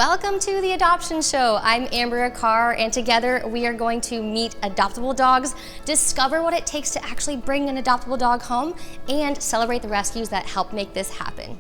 Welcome to the Adoption Show. I'm Amber Carr, and together we are going to meet adoptable dogs, discover what it takes to actually bring an adoptable dog home, and celebrate the rescues that help make this happen.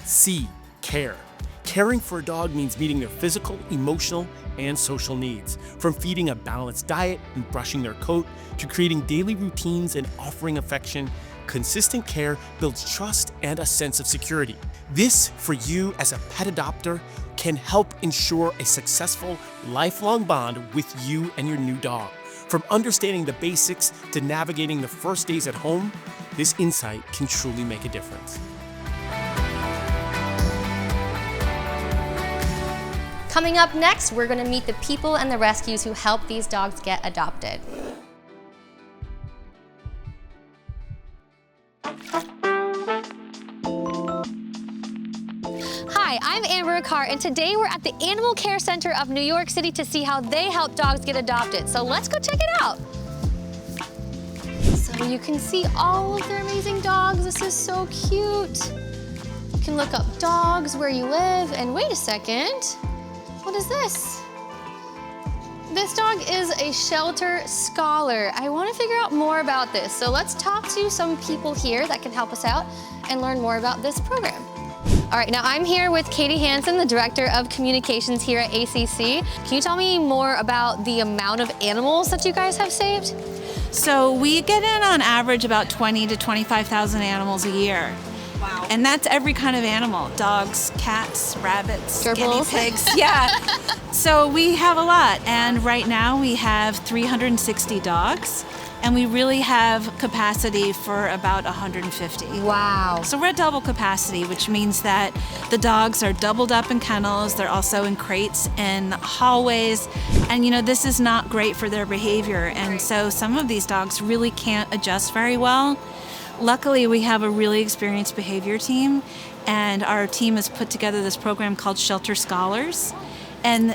C, care. Caring for a dog means meeting their physical, emotional, and social needs. From feeding a balanced diet and brushing their coat to creating daily routines and offering affection, consistent care builds trust and a sense of security. This, for you as a pet adopter, can help ensure a successful, lifelong bond with you and your new dog. From understanding the basics to navigating the first days at home, this insight can truly make a difference. Coming up next, we're going to meet the people and the rescues who help these dogs get adopted. Hi, I'm Amber Amber Carr, and today we're at the Animal Care Center of New York City to see how they help dogs get adopted. So let's go check it out. So you can see all of their amazing dogs. This is so cute. You can look up dogs where you live, and wait a second. What is this? This dog is a shelter scholar. I want to figure out more about this. So let's talk to some people here that can help us out and learn more about this program. All right, now I'm here with Katie Hansen, the Director of Communications here at ACC. Can you tell me more about the amount of animals that you guys have saved? So we get in on average about 20 to 25,000 animals a year. Wow. And that's every kind of animal: dogs, cats, rabbits, Gerbils. guinea pigs. Yeah. So we have a lot. And right now we have 360 dogs, and we really have capacity for about 150. Wow. So we're at double capacity, which means that the dogs are doubled up in kennels. They're also in crates in hallways. And you know, this is not great for their behavior. And so some of these dogs really can't adjust very well. Luckily, we have a really experienced behavior team, and our team has put together this program called Shelter Scholars. And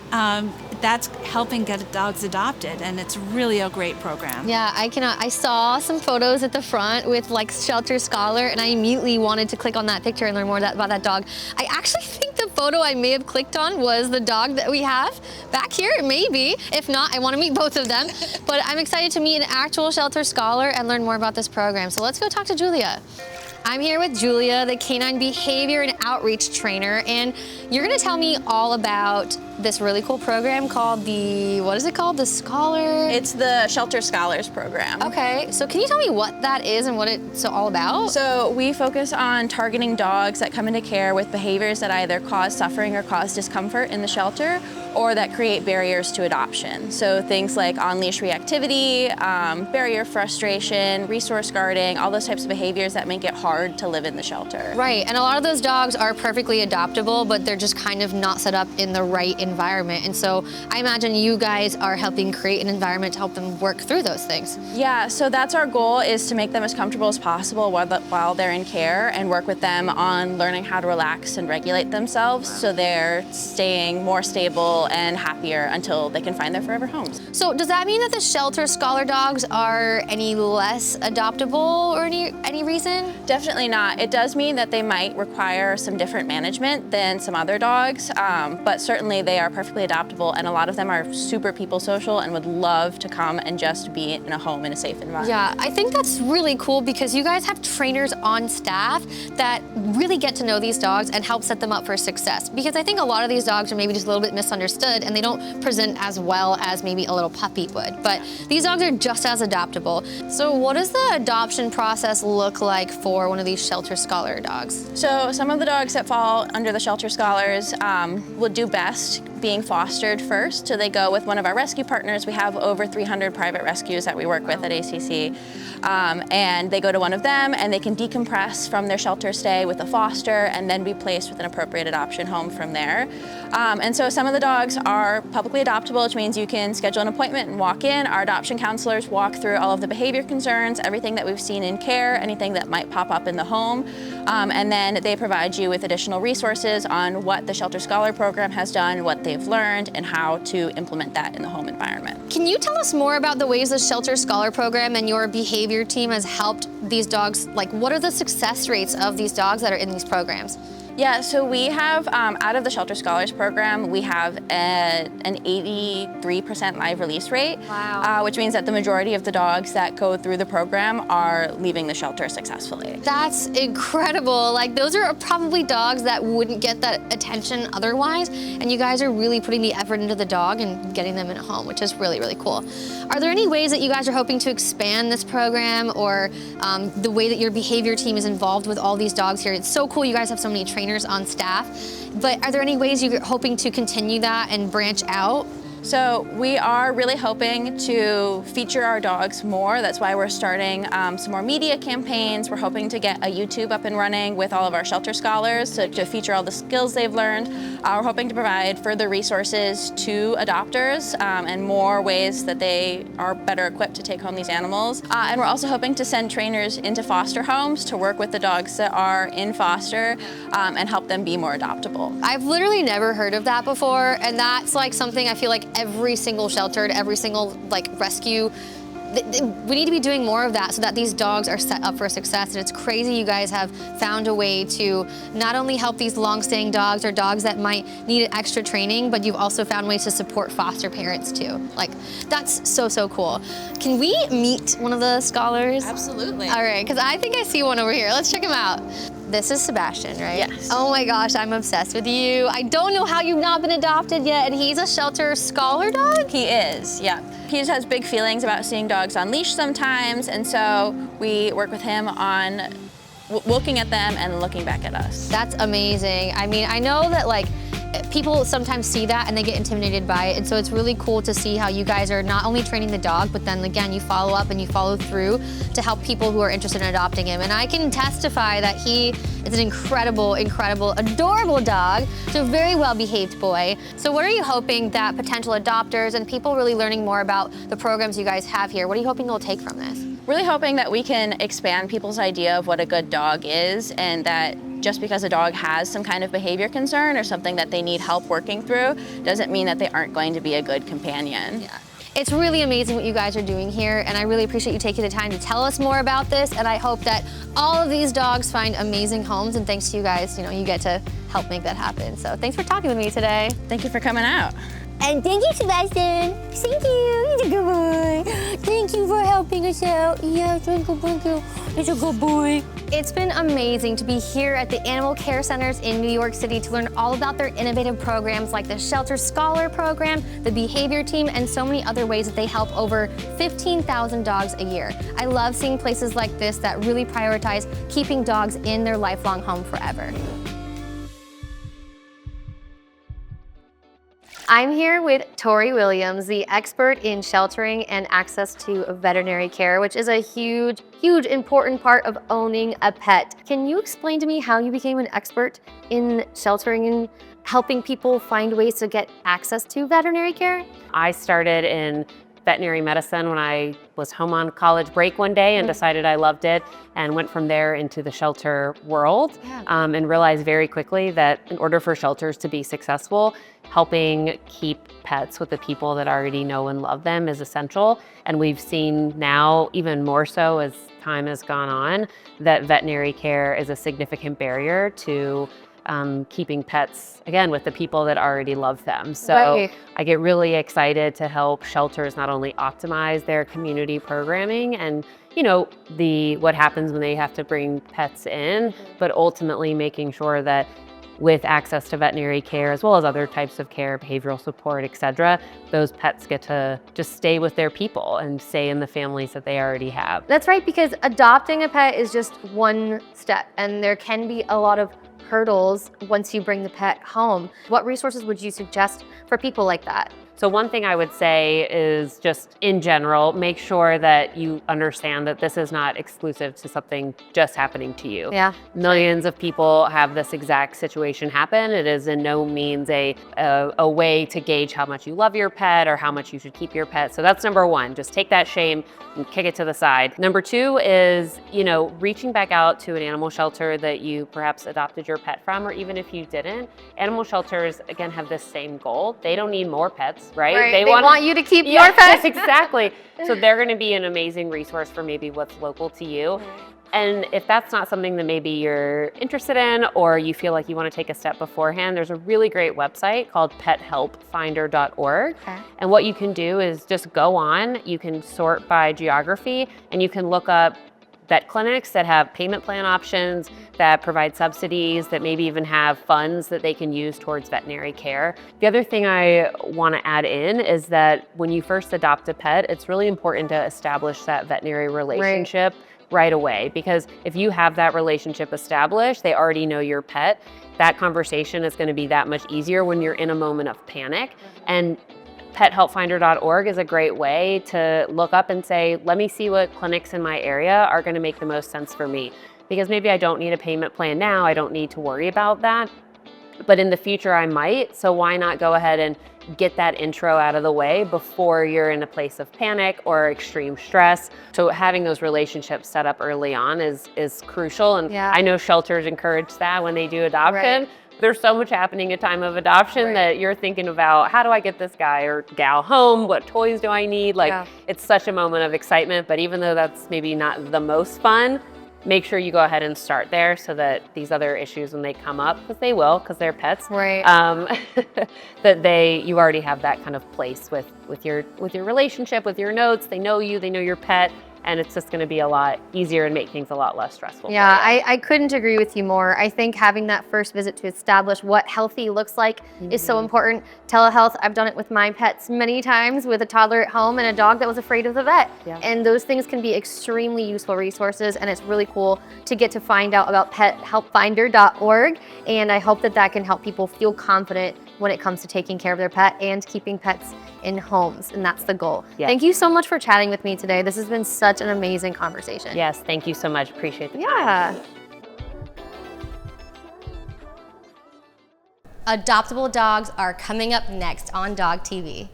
that's helping get dogs adopted, and it's really a great program. Yeah, I saw some photos at the front with like Shelter Scholar, and I immediately wanted to click on that picture and learn more about that dog. I actually think the photo I may have clicked on was the dog that we have back here, maybe. If not, I want to meet both of them. But I'm excited to meet an actual Shelter Scholar and learn more about this program. So let's go talk to Julia. I'm here with Julia, the canine behavior and outreach trainer, and you're gonna tell me all about this really cool program called what is it called? The Scholar? It's the Shelter Scholars program. Okay, so can you tell me what that is and what it's all about? So we focus on targeting dogs that come into care with behaviors that either cause suffering or cause discomfort in the shelter, or that create barriers to adoption. So things like on-leash reactivity, barrier frustration, resource guarding, all those types of behaviors that make it hard to live in the shelter. Right, and a lot of those dogs are perfectly adoptable, but they're just kind of not set up in the right environment. And so I imagine you guys are helping create an environment to help them work through those things. Yeah, so that's our goal, is to make them as comfortable as possible while they're in care, and work with them on learning how to relax and regulate themselves so they're staying more stable and happier until they can find their forever homes. So does that mean that the Shelter Scholar dogs are any less adoptable or any reason? Definitely not. It does mean that they might require some different management than some other dogs, but certainly they are perfectly adoptable, and a lot of them are super people social and would love to come and just be in a home in a safe environment. Yeah, I think that's really cool because you guys have trainers on staff that really get to know these dogs and help set them up for success. Because I think a lot of these dogs are maybe just a little bit misunderstood and they don't present as well as maybe a little puppy would. But these dogs are just as adoptable. So what does the adoption process look like for one of these Shelter Scholar dogs? So some of the dogs that fall under the Shelter Scholars would do best being fostered first. So they go with one of our rescue partners. We have over 300 private rescues that we work with at ACC. And they go to one of them and they can decompress from their shelter stay with a foster and then be placed with an appropriate adoption home from there. And so some of the dogs are publicly adoptable, which means you can schedule an appointment and walk in. Our adoption counselors walk through all of the behavior concerns, everything that we've seen in care, anything that might pop up in the home. And then they provide you with additional resources on what the Shelter Scholar program has done, what they've learned, and how to implement that in the home environment. Can you tell us more about the ways the Shelter Scholar program and your behavior team has helped these dogs? Like, what are the success rates of these dogs that are in these programs? Yeah, so we have, out of the Shelter Scholars program, we have an 83% live release rate, Wow. Which means that the majority of the dogs that go through the program are leaving the shelter successfully. That's incredible. Like, those are probably dogs that wouldn't get that attention otherwise, and you guys are really putting the effort into the dog and getting them in a home, which is really, really cool. Are there any ways that you guys are hoping to expand this program, or the way that your behavior team is involved with all these dogs here? It's so cool you guys have so many trainers on staff, but are there any ways you're hoping to continue that and branch out? So we are really hoping to feature our dogs more. That's why we're starting some more media campaigns. We're hoping to get a YouTube up and running with all of our shelter scholars to feature all the skills they've learned. We're hoping to provide further resources to adopters and more ways that they are better equipped to take home these animals. And we're also hoping to send trainers into foster homes to work with the dogs that are in foster and help them be more adoptable. I've literally never heard of that before, and that's like something I feel like every single shelter, every single like rescue, we need to be doing more of that so that these dogs are set up for success. And it's crazy you guys have found a way to not only help these long-staying dogs or dogs that might need extra training, but you've also found ways to support foster parents too. Like, that's so, so cool. Can we meet one of the scholars? Absolutely. All right, because I think I see one over here. Let's check him out. This is Sebastian, right? Yes. Oh my gosh, I'm obsessed with you. I don't know how you've not been adopted yet, and he's a shelter scholar dog? He is, yeah. He just has big feelings about seeing dogs on leash sometimes, and so we work with him on looking at them and looking back at us. That's amazing. I mean, I know that like people sometimes see that and they get intimidated by it, and so it's really cool to see how you guys are not only training the dog, but then again, you follow up and you follow through to help people who are interested in adopting him. And I can testify that he is an incredible, incredible, adorable dog. He's a very well-behaved boy. So what are you hoping that potential adopters and people really learning more about the programs you guys have here, what are you hoping they'll take from this? Really hoping that we can expand people's idea of what a good dog is, and that just because a dog has some kind of behavior concern or something that they need help working through doesn't mean that they aren't going to be a good companion. Yeah. It's really amazing what you guys are doing here, and I really appreciate you taking the time to tell us more about this, and I hope that all of these dogs find amazing homes, and thanks to you guys, you know, you get to help make that happen. So thanks for talking with me today. Thank you for coming out. And thank you, Sebastian. Thank you. He's a good boy. Thank you for helping us out. Yeah, thank you. He's a good boy. It's been amazing to be here at the Animal Care Centers in New York City to learn all about their innovative programs like the Shelter Scholar Program, the Behavior Team, and so many other ways that they help over 15,000 dogs a year. I love seeing places like this that really prioritize keeping dogs in their lifelong home forever. I'm here with Tori Williams, the expert in sheltering and access to veterinary care, which is a huge, huge important part of owning a pet. Can you explain to me how you became an expert in sheltering and helping people find ways to get access to veterinary care? I started in veterinary medicine when I was home on college break one day and decided I loved it, and went from there into the shelter world. And realized very quickly that in order for shelters to be successful, helping keep pets with the people that already know and love them is essential. And we've seen now, even more so as time has gone on, that veterinary care is a significant barrier to keeping pets, again, with the people that already love them. So Right. I get really excited to help shelters not only optimize their community programming and, you know, what happens when they have to bring pets in, but ultimately making sure that with access to veterinary care, as well as other types of care, behavioral support, et cetera, those pets get to just stay with their people and stay in the families that they already have. That's right, because adopting a pet is just one step, and there can be a lot of hurdles once you bring the pet home. What resources would you suggest for people like that? So one thing I would say is just in general, make sure that you understand that this is not exclusive to something just happening to you. Yeah. Millions of people have this exact situation happen. It is in no means a way to gauge how much you love your pet or how much you should keep your pet. So that's number one, just take that shame and kick it to the side. Number two is, you know, reaching back out to an animal shelter that you perhaps adopted your pet from, or even if you didn't. Animal shelters, again, have this same goal. They don't need more pets, right? They want you to keep your pet. Exactly. So they're going to be an amazing resource for maybe what's local to you. And if that's not something that maybe you're interested in, or you feel like you want to take a step beforehand, there's a really great website called pethelpfinder.org. Okay. And what you can do is just go on, you can sort by geography, and you can look up vet clinics that have payment plan options, that provide subsidies, that maybe even have funds that they can use towards veterinary care. The other thing I want to add in is that when you first adopt a pet, it's really important to establish that veterinary relationship right away, because if you have that relationship established, they already know your pet, that conversation is going to be that much easier when you're in a moment of panic. And pethelpfinder.org is a great way to look up and say, let me see what clinics in my area are going to make the most sense for me. Because maybe I don't need a payment plan now, I don't need to worry about that. But in the future I might, so why not go ahead and get that intro out of the way before you're in a place of panic or extreme stress. So having those relationships set up early on is crucial. And Yeah. I know shelters encourage that when they do adoption. Right. There's so much happening at time of adoption Right. that you're thinking about, how do I get this guy or gal home? What toys do I need? Like, Yeah. it's such a moment of excitement, but even though that's maybe not the most fun, make sure you go ahead and start there so that these other issues, when they come up, because they will, because they're pets, Right. that you already have that kind of place with your relationship, with your notes. They know you, they know your pet, and it's just going to be a lot easier and make things a lot less stressful. Yeah, for you. I couldn't agree with you more. I think having that first visit to establish what healthy looks like is so important. Telehealth, I've done it with my pets many times with a toddler at home and a dog that was afraid of the vet. Yeah. And those things can be extremely useful resources, and it's really cool to get to find out about pethelpfinder.org. And I hope that can help people feel confident when it comes to taking care of their pet and keeping pets in homes, and that's the goal. Yes. Thank you so much for chatting with me today. This has been such an amazing conversation. Yes, thank you so much. Appreciate the time. Yeah. Adoptable dogs are coming up next on Dog TV.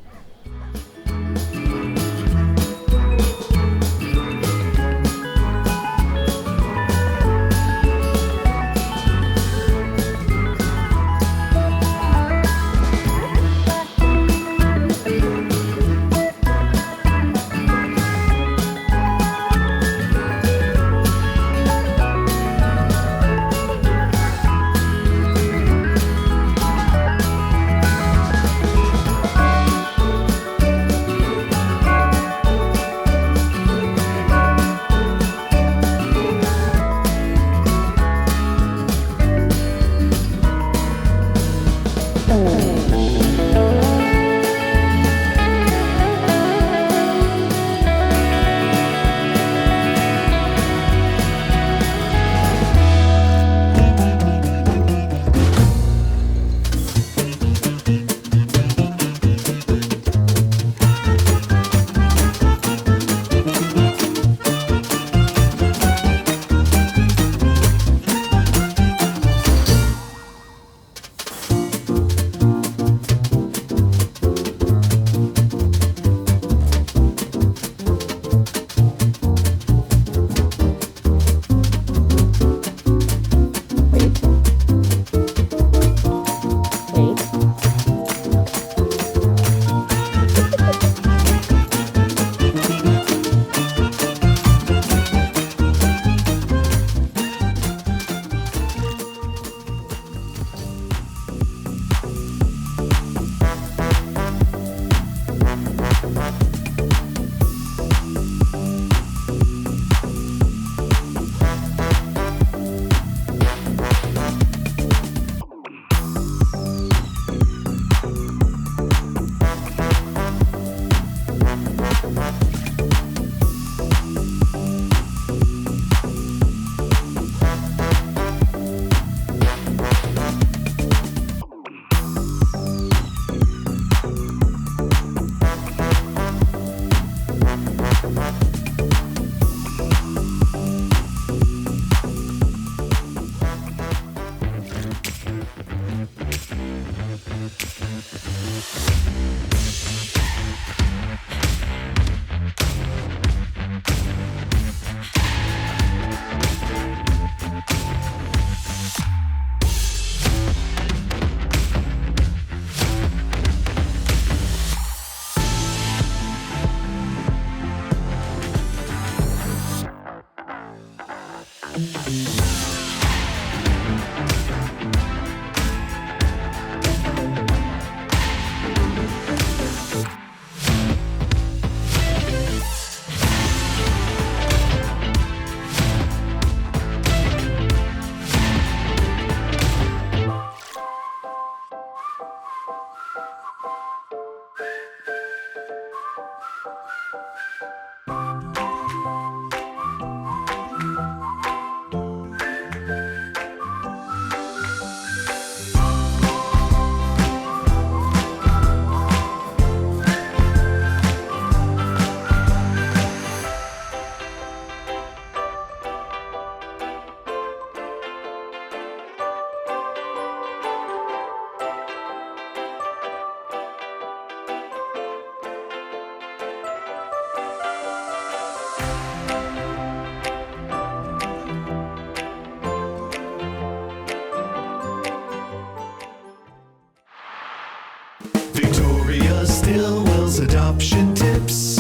Carol's adoption tips.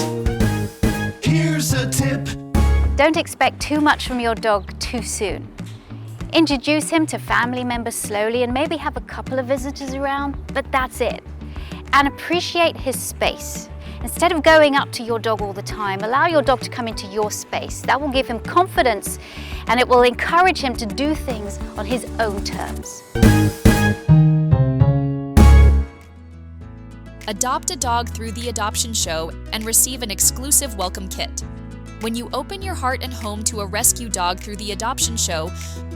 Here's a tip. Don't expect too much from your dog too soon. Introduce him to family members slowly and maybe have a couple of visitors around, but that's it. And appreciate his space. Instead of going up to your dog all the time, allow your dog to come into your space. That will give him confidence and it will encourage him to do things on his own terms. Adopt a dog through the Adoption Show and receive an exclusive welcome kit. When you open your heart and home to a rescue dog through the Adoption Show,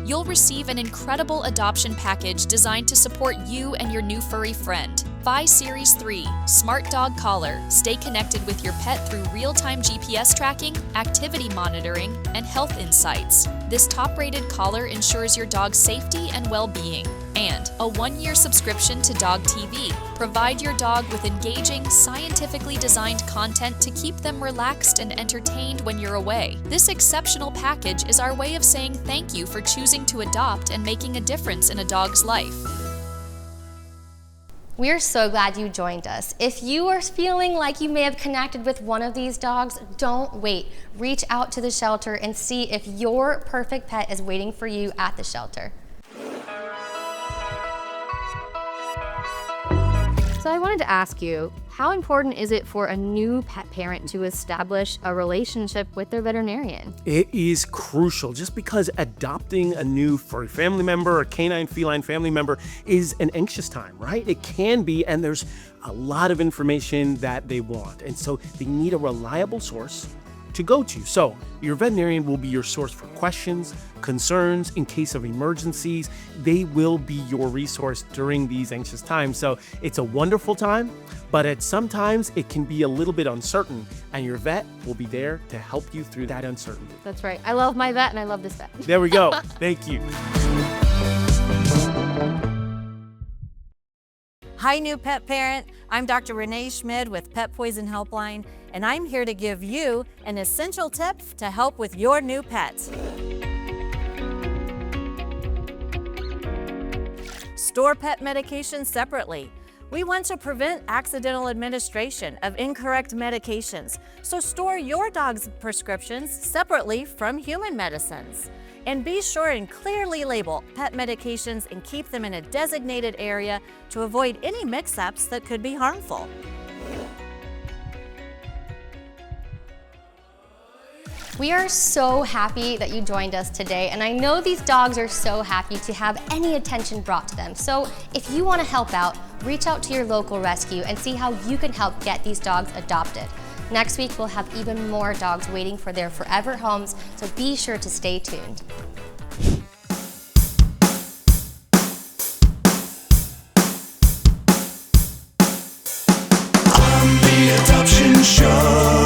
you'll receive an incredible adoption package designed to support you and your new furry friend. Buy Series 3, Smart Dog Collar. Stay connected with your pet through real-time GPS tracking, activity monitoring, and health insights. This top-rated collar ensures your dog's safety and well-being. And a 1-year subscription to Dog TV. Provide your dog with engaging, scientifically designed content to keep them relaxed and entertained when you're away. This exceptional package is our way of saying thank you for choosing to adopt and making a difference in a dog's life. We're so glad you joined us. If you are feeling like you may have connected with one of these dogs, don't wait. Reach out to the shelter and see if your perfect pet is waiting for you at the shelter. So I wanted to ask you, how important is it for a new pet parent to establish a relationship with their veterinarian? It is crucial. Just because adopting a new furry family member or canine feline family member is an anxious time, right? It can be, and there's a lot of information that they want. And so they need a reliable source to go to. So your veterinarian will be your source for questions, concerns, in case of emergencies. They will be your resource during these anxious times. So it's a wonderful time, but at sometimes it can be a little bit uncertain, and your vet will be there to help you through that uncertainty. That's right. I love my vet and I love this vet. There we go. Thank you. Hi, new pet parent. I'm Dr. Renee Schmid with Pet Poison Helpline, and I'm here to give you an essential tip to help with your new pet. Store pet medications separately. We want to prevent accidental administration of incorrect medications, so store your dog's prescriptions separately from human medicines. And be sure and clearly label pet medications and keep them in a designated area to avoid any mix-ups that could be harmful. We are so happy that you joined us today, and I know these dogs are so happy to have any attention brought to them. So if you want to help out, reach out to your local rescue and see how you can help get these dogs adopted. Next week, we'll have even more dogs waiting for their forever homes, so be sure to stay tuned. On the Adoption Show.